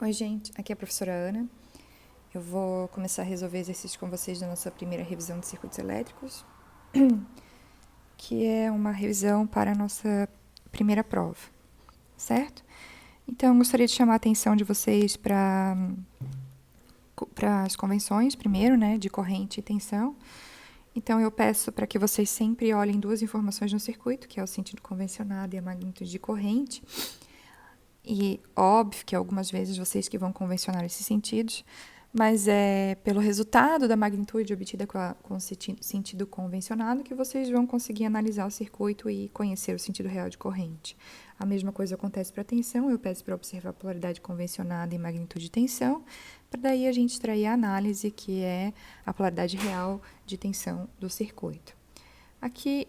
Oi, gente, aqui é a professora Ana. Eu vou começar a resolver exercícios com vocês da nossa primeira revisão de circuitos elétricos, que é uma revisão para a nossa primeira prova, certo? Então, eu gostaria de chamar a atenção de vocês para as convenções, primeiro, né, de corrente e tensão. Então, eu peço para que vocês sempre olhem duas informações no circuito, que é o sentido convencionado e a magnitude de corrente. E óbvio que algumas vezes vocês que vão convencionar esses sentidos, mas é pelo resultado da magnitude obtida com o sentido convencionado que vocês vão conseguir analisar o circuito e conhecer o sentido real de corrente. A mesma coisa acontece para a tensão, eu peço para observar a polaridade convencionada e magnitude de tensão, para daí a gente extrair a análise, que é a polaridade real de tensão do circuito. Aqui,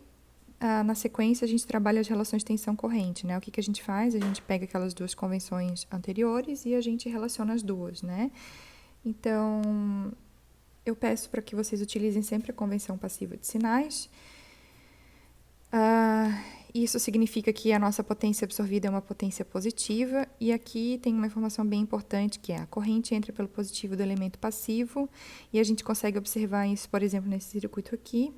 na sequência, a gente trabalha as relações de tensão corrente, né? O que a gente faz? A gente pega aquelas duas convenções anteriores e a gente relaciona as duas, né? Então, eu peço para que vocês utilizem sempre a convenção passiva de sinais. Isso significa que a nossa potência absorvida é uma potência positiva, e aqui tem uma informação bem importante, que é a corrente entra pelo positivo do elemento passivo, e a gente consegue observar isso, por exemplo, nesse circuito aqui,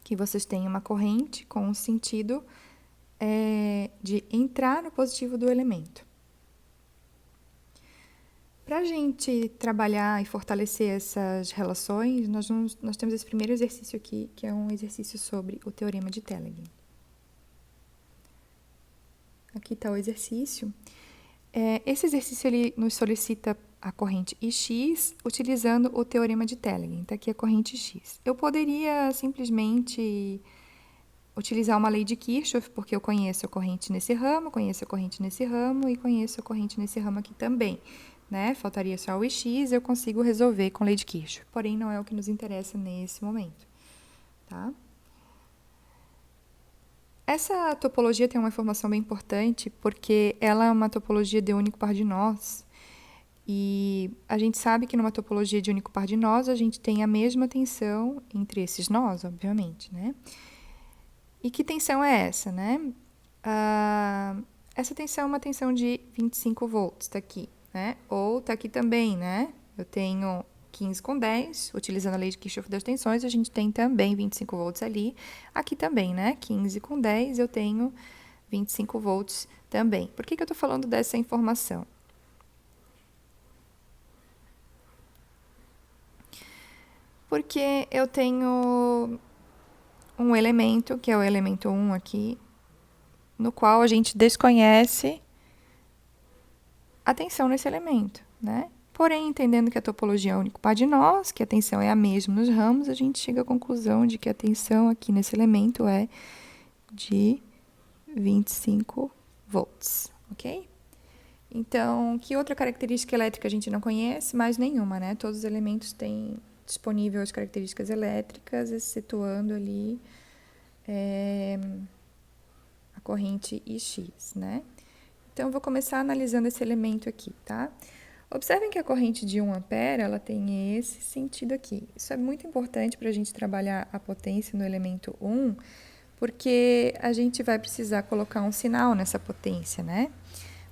que vocês têm uma corrente com o sentido de entrar no positivo do elemento. Para a gente trabalhar e fortalecer essas relações, nós temos esse primeiro exercício aqui, que é um exercício sobre o teorema de Telemann. Aqui está o exercício. Esse exercício ele nos solicita a corrente Ix utilizando o teorema de Telemann. Está aqui a corrente X. Eu poderia simplesmente utilizar uma lei de Kirchhoff, porque eu conheço a corrente nesse ramo, conheço a corrente nesse ramo e conheço a corrente nesse ramo aqui também. Né? Faltaria só o Ix, eu consigo resolver com lei de Kirchhoff. Porém, não é o que nos interessa nesse momento. Tá? Essa topologia tem uma informação bem importante, porque ela é uma topologia de único par de nós. E a gente sabe que numa topologia de único par de nós, a gente tem a mesma tensão entre esses nós, obviamente, né? E que tensão é essa, né? Essa tensão é uma tensão de 25 volts, tá aqui, né? Ou tá aqui também, né? Eu tenho 15 com 10, utilizando a lei de Kirchhoff das tensões, a gente tem também 25 volts ali. Aqui também, né? 15 com 10, eu tenho 25 volts também. Por que eu tô falando dessa informação? Porque eu tenho um elemento, que é o elemento 1 aqui, no qual a gente desconhece a tensão nesse elemento, né? Porém, entendendo que a topologia é o único par de nós, que a tensão é a mesma nos ramos, a gente chega à conclusão de que a tensão aqui nesse elemento é de 25 volts, ok? Então, que outra característica elétrica a gente não conhece? Mais nenhuma, né? Todos os elementos têm disponível as características elétricas, excetuando ali a corrente Ix, né? Então, eu vou começar analisando esse elemento aqui, tá? Observem que a corrente de 1 ampere, ela tem esse sentido aqui. Isso é muito importante para a gente trabalhar a potência no elemento 1, porque a gente vai precisar colocar um sinal nessa potência, né?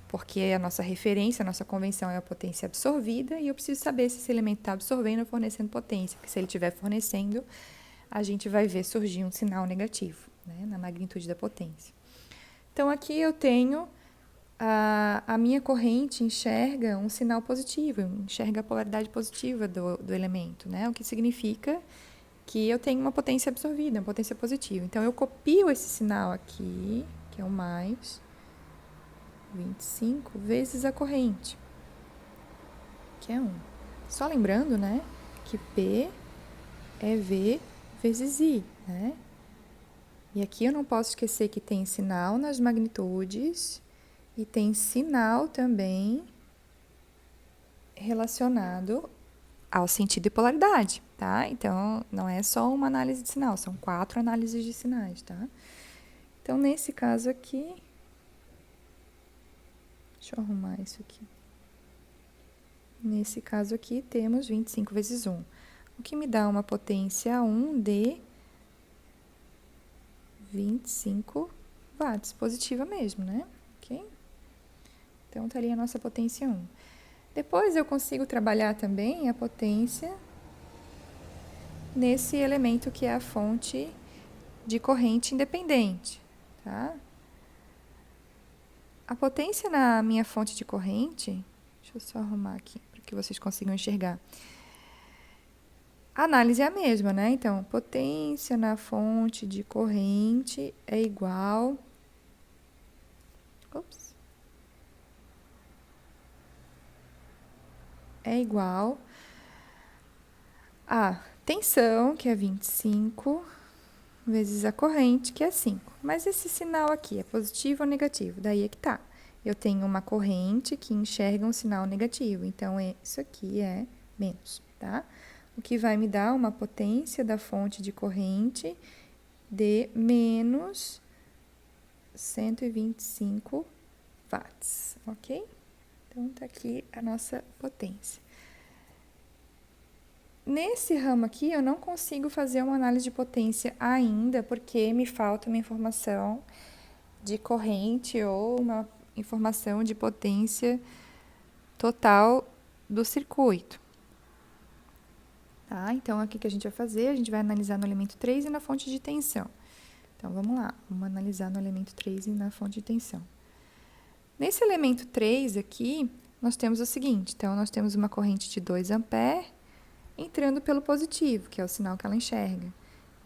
Porque a nossa referência, a nossa convenção é a potência absorvida, e eu preciso saber se esse elemento está absorvendo ou fornecendo potência, porque se ele estiver fornecendo, a gente vai ver surgir um sinal negativo, né, na magnitude da potência. Então, aqui eu tenho a minha corrente enxerga um sinal positivo, enxerga a polaridade positiva do elemento, né? O que significa que eu tenho uma potência absorvida, uma potência positiva. Então, eu copio esse sinal aqui, que é o mais 25, vezes a corrente, que é 1. Só lembrando, né, que P é V vezes I, né? E aqui eu não posso esquecer que tem sinal nas magnitudes e tem sinal também relacionado ao sentido e polaridade, tá? Então, não é só uma análise de sinal, são 4 análises de sinais, tá? Então, nesse caso aqui, deixa eu arrumar isso aqui. Nesse caso aqui, temos 25 vezes 1, o que me dá uma potência 1 de 25 watts, positiva mesmo, né? Ok? Então, tá ali a nossa potência 1. Depois eu consigo trabalhar também a potência nesse elemento que é a fonte de corrente independente, tá? A potência na minha fonte de corrente, deixa eu só arrumar aqui para que vocês consigam enxergar. A análise é a mesma, né? Então, potência na fonte de corrente é igual... Ops. É igual a tensão, que é 25, vezes a corrente, que é 5. Mas esse sinal aqui é positivo ou negativo? Daí é que tá. Eu tenho uma corrente que enxerga um sinal negativo, então isso aqui é menos, tá? O que vai me dar uma potência da fonte de corrente de menos 125 watts, ok? Então, tá aqui a nossa potência. Nesse ramo aqui, eu não consigo fazer uma análise de potência ainda, porque me falta uma informação de corrente ou uma informação de potência total do circuito. Tá? Então, aqui que a gente vai fazer, a gente vai analisar no elemento 3 e na fonte de tensão. Então, vamos lá, vamos analisar no elemento 3 e na fonte de tensão. Nesse elemento 3 aqui, nós temos o seguinte, então, nós temos uma corrente de 2 amperes entrando pelo positivo, que é o sinal que ela enxerga.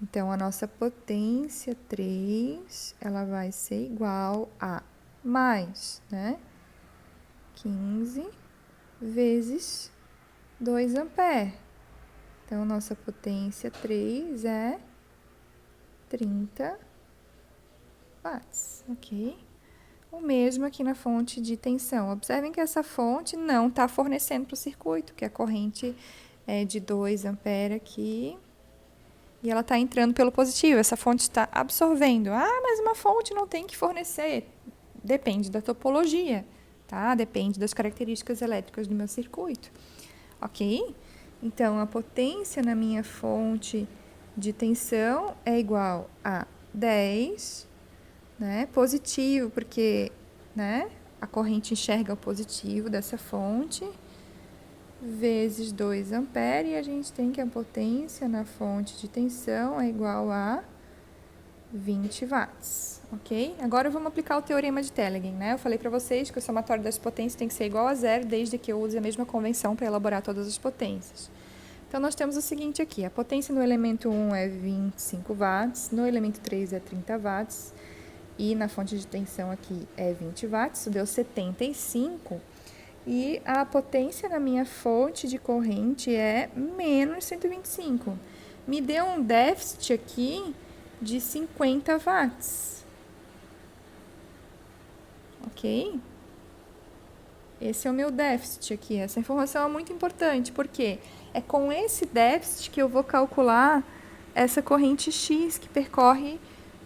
Então, a nossa potência 3, ela vai ser igual a mais, né? 15 vezes 2 amperes. Então, nossa potência 3 é 30 watts, ok? O mesmo aqui na fonte de tensão. Observem que essa fonte não está fornecendo para o circuito, que a corrente é de 2 amperes aqui, e ela está entrando pelo positivo. Essa fonte está absorvendo. Ah, mas uma fonte não tem que fornecer. Depende da topologia, tá? Depende das características elétricas do meu circuito, ok? Então, a potência na minha fonte de tensão é igual a 10, né? Positivo, porque, né, a corrente enxerga o positivo dessa fonte, vezes 2 amperes, e a gente tem que a potência na fonte de tensão é igual a 20 watts, ok? Agora vamos aplicar o teorema de Telegen, né? Eu falei para vocês que o somatório das potências tem que ser igual a zero, desde que eu use a mesma convenção para elaborar todas as potências. Então, nós temos o seguinte aqui, a potência no elemento 1 é 25 watts, no elemento 3 é 30 watts, e na fonte de tensão aqui é 20 watts, isso deu 75, e a potência na minha fonte de corrente é menos 125. Me deu um déficit aqui de 50 watts. Ok? Esse é o meu déficit aqui. Essa informação é muito importante, porque é com esse déficit que eu vou calcular essa corrente X que percorre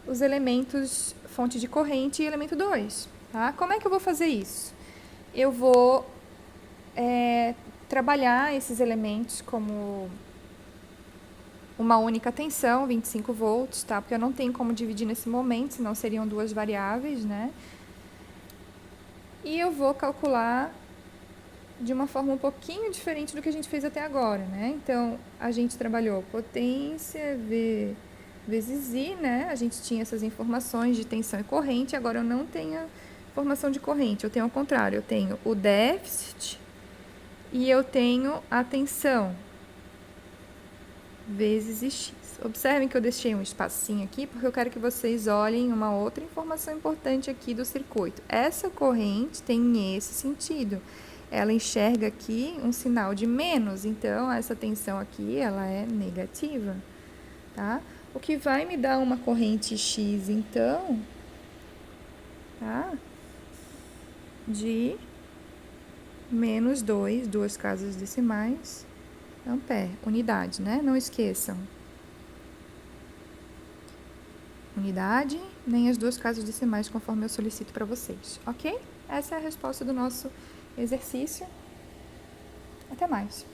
os elementos fonte de corrente e elemento 2. Tá? Como é que eu vou fazer isso? Eu vou trabalhar esses elementos como uma única tensão, 25 volts, tá? Porque eu não tenho como dividir nesse momento, senão seriam duas variáveis, né? E eu vou calcular de uma forma um pouquinho diferente do que a gente fez até agora, né? Então, a gente trabalhou potência vezes I, né? A gente tinha essas informações de tensão e corrente, agora eu não tenho a informação de corrente, eu tenho ao contrário, eu tenho o déficit e eu tenho a tensão vezes X. Observem que eu deixei um espacinho aqui, porque eu quero que vocês olhem uma outra informação importante aqui do circuito. Essa corrente tem esse sentido. Ela enxerga aqui um sinal de menos, então essa tensão aqui, ela é negativa, tá? O que vai me dar uma corrente X, então, tá? De menos 2, duas casas decimais, ampere, unidade, né? Não esqueçam. Unidade, nem as duas casas decimais, conforme eu solicito para vocês, ok? Essa é a resposta do nosso exercício. Até mais.